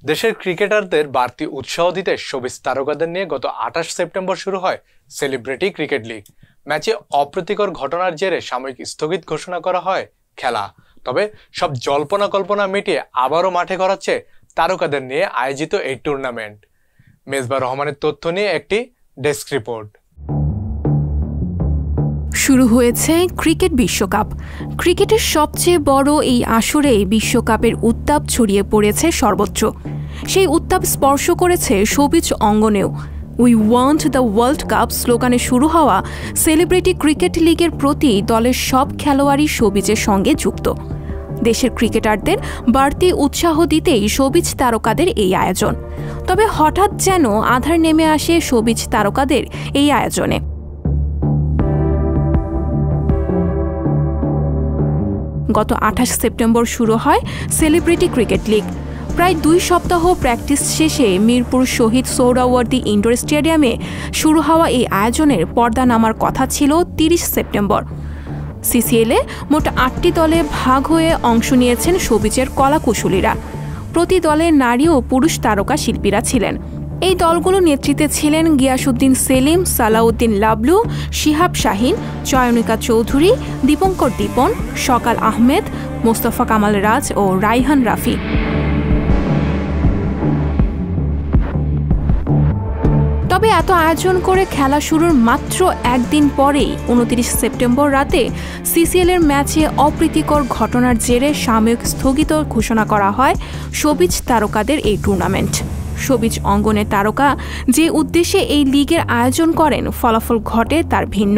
দেশের ক্রিকেটারদের বাড়তি উৎসাহ দিতে শোবিজ তারকাদের নিয়ে গত ২৮ সেপ্টেম্বর শুরু হয় সেলিব্রিটি ক্রিকেট লিগ। ম্যাচে অপ্রীতিকর ঘটনার জেরে সাময়িক স্থগিত ঘোষণা করা হয় খেলা। তবে সব জল্পনা কল্পনা মিটিয়ে আবারও মাঠে গড়াচ্ছে তারকাদের নিয়ে আয়োজিত এই টুর্নামেন্ট। মেজবাহ রহমানের তথ্য নিয়ে একটি ডেস্ক রিপোর্ট। শুরু হয়েছে ক্রিকেট বিশ্বকাপ। ক্রিকেটের সবচেয়ে বড় এই আসরে বিশ্বকাপের উত্তাপ ছড়িয়ে পড়েছে সর্বত্র। সেই উত্তাপ স্পর্শ করেছে শোবিজ অঙ্গনেও। We want the world cup স্লোগানে শুরু হওয়া সেলিব্রিটি ক্রিকেট লিগের প্রতি দলের সব খেলোয়াড়ই শোবিজের সঙ্গে যুক্ত। দেশের ক্রিকেটারদের বাড়তি উৎসাহ দিতেই শোবিজ তারকাদের এই আয়োজন। তবে হঠাৎ যেন আঁধার নেমে আসে শোবিজ তারকাদের এই আয়োজনে। গত ২৮ সেপ্টেম্বর শুরু হয় সেলিব্রিটি ক্রিকেট লিগ। প্রায় ২ সপ্তাহ প্র্যাকটিস শেষে মিরপুর শহীদ সোহরাওয়ার্দী ইনডোর স্টেডিয়ামে শুরু হওয়া এই আয়োজনের পর্দা নামার কথা ছিল ৩০ সেপ্টেম্বর। সিসিএলে মোট ৮টি দলে ভাগ হয়ে অংশ নিয়েছেন শোবিজের কলাকুশলীরা। প্রতি দলে নারী ও পুরুষ তারকা শিল্পীরা ছিলেন। এই দলগুলোর নেতৃত্বে ছিলেন গিয়াসউদ্দিন সেলিম, সালাউদ্দিন লাবলু, শিহাব শাহিন, চয়নিকা চৌধুরী, দীপঙ্কর দীপন, সকাল আহমেদ, মোস্তফা কামাল রাজ ও রাইহান রাফি। তবে এত আয়োজন করে খেলা শুরুর মাত্র একদিন পরেই ২৯ সেপ্টেম্বর রাতে সিসিএলের ম্যাচে অপ্রীতিকর ঘটনার জেরে সাময়িক স্থগিত ঘোষণা করা হয় শোবিজ তারকাদের এই টুর্নামেন্ট। শোবিজ অঙ্গনের তারকা যে উদ্দেশ্যে এই লিগের আয়োজন করেন, ফলাফল ঘটে তার ভিন্ন।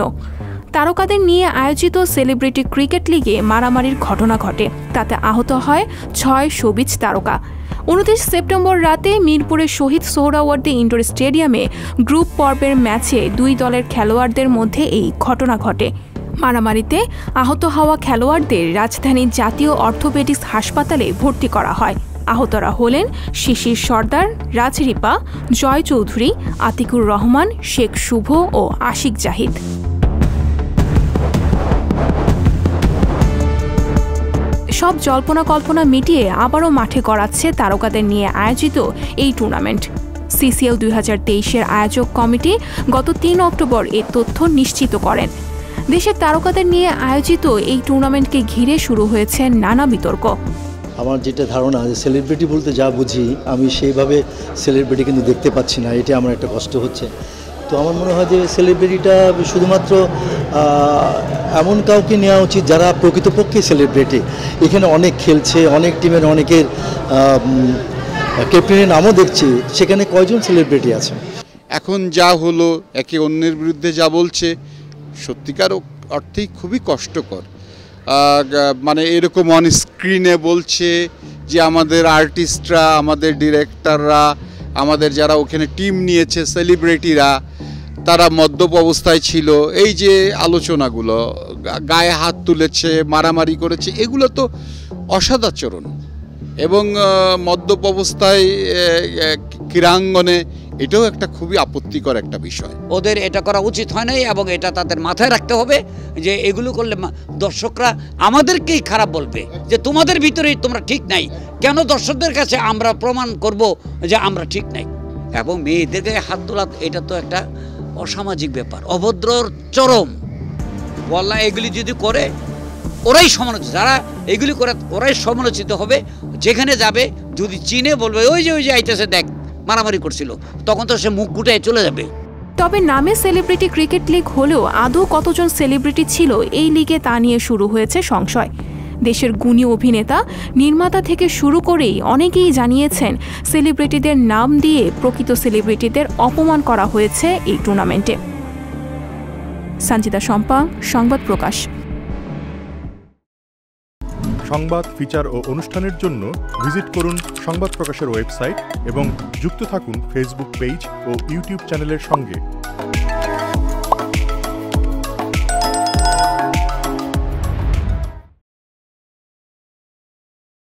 তারকাদের নিয়ে আয়োজিত সেলিব্রিটি ক্রিকেট লিগে মারামারির ঘটনা ঘটে, তাতে আহত হয় ৬ শোবিজ তারকা। ২৯ সেপ্টেম্বর রাতে মিরপুরের শহীদ সোহরাওয়ার্দী ইনডোর স্টেডিয়ামে গ্রুপ পর্বের ম্যাচে ২ দলের খেলোয়াড়দের মধ্যে এই ঘটনা ঘটে। মারামারিতে আহত হওয়া খেলোয়াড়দের রাজধানীর জাতীয় অর্থোপেডিক্স হাসপাতালে ভর্তি করা হয়। আহতরা হলেন শিশির সর্দার, রাজরিপা, জয় চৌধুরী, আতিকুর রহমান, শেখ শুভ ও আশিক জাহিদ। সব জল্পনা কল্পনা মিটিয়ে আবারও মাঠে গড়াচ্ছে তারকাদের নিয়ে আয়োজিত এই টুর্নামেন্ট। সিসিএল ২০২৩-এর আয়োজক কমিটি গত ৩ অক্টোবর এর তথ্য নিশ্চিত করেন। দেশের তারকাদের নিয়ে আয়োজিত এই টুর্নামেন্টকে ঘিরে শুরু হয়েছে নানা বিতর্ক। আমার যেটা ধারণা যে সেলিব্রিটি বলতে যা বুঝি আমি সেইভাবে সেলিব্রিটি কিন্তু দেখতে পাচ্ছি না, এটা আমার একটা কষ্ট হচ্ছে। তো আমার মনে হয় যে সেলিব্রিটিটা শুধুমাত্র এমন কাউকে নেওয়া উচিত যারা প্রকৃতপক্ষে সেলিব্রিটি। এখানে অনেক খেলছে, অনেক টিমের অনেকের ক্যাপ্টেনের নামও দেখছি, সেখানে কয়জন সেলিব্রিটি আছে? এখন যা হলো, একে অন্যের বিরুদ্ধে যা বলছে, সত্যিকার অর্থেই খুবই কষ্টকর। মানে এরকম অন স্ক্রিনে বলছে যে আমাদের আর্টিস্টরা, আমাদের ডিরেক্টররা, আমাদের যারা ওখানে টিম নিয়েছে সেলিব্রিটিরা, তারা মদ্যপ অবস্থায় ছিল। এই যে আলোচনাগুলো, গায়ে হাত তুলেছে, মারামারি করেছে, এগুলো তো অসদাচরণ। এবং মদ্যপ অবস্থায় ক্রীড়াঙ্গনে এটাও একটা খুবই আপত্তিকর একটা বিষয়। ওদের এটা করা উচিত হয় নাই এবং এটা তাদের মাথায় রাখতে হবে যে এগুলো করলে দর্শকরা আমাদেরকেই খারাপ বলবে যে তোমাদের ভিতরেই তোমরা ঠিক নাই। কেন দর্শকদের কাছে আমরা প্রমাণ করব যে আমরা ঠিক নাই? এবং মেয়েদেরকে হাত তোলা, এটা তো একটা অসামাজিক ব্যাপার, অভদ্রর চরম। বললা এগুলি যদি করে ওরাই সমালোচিত, যারা এগুলি করে ওরাই সমালোচিত হবে। যেখানে যাবে যদি চিনে বলবে ওই যে আইতেছে, দেখ মারামারি করছিল, তখন তো সে মুখ গুটায় চলে যাবে। তবে নামে সেলিব্রিটি ক্রিকেট লিগ হলেও আদৌ কতজন সেলিব্রিটি ছিল এই লিগে তা নিয়ে শুরু হয়েছে সংশয়। দেশের গুণী অভিনেতা, নির্মাতা থেকে শুরু করেই অনেকেই জানিয়েছেন সেলিব্রিটিদের নাম দিয়ে প্রকৃত সেলিব্রিটিদের অপমান করা হয়েছে এই টুর্নামেন্টে। সঞ্চিতা শম্পা, সংবাদ প্রকাশ। সংবাদ, ফিচার ও অনুষ্ঠানের জন্য ভিজিট করুন সংবাদ প্রকাশের ওয়েবসাইট এবং যুক্ত থাকুন ফেসবুক পেজ ও ইউটিউব চ্যানেলের সঙ্গে।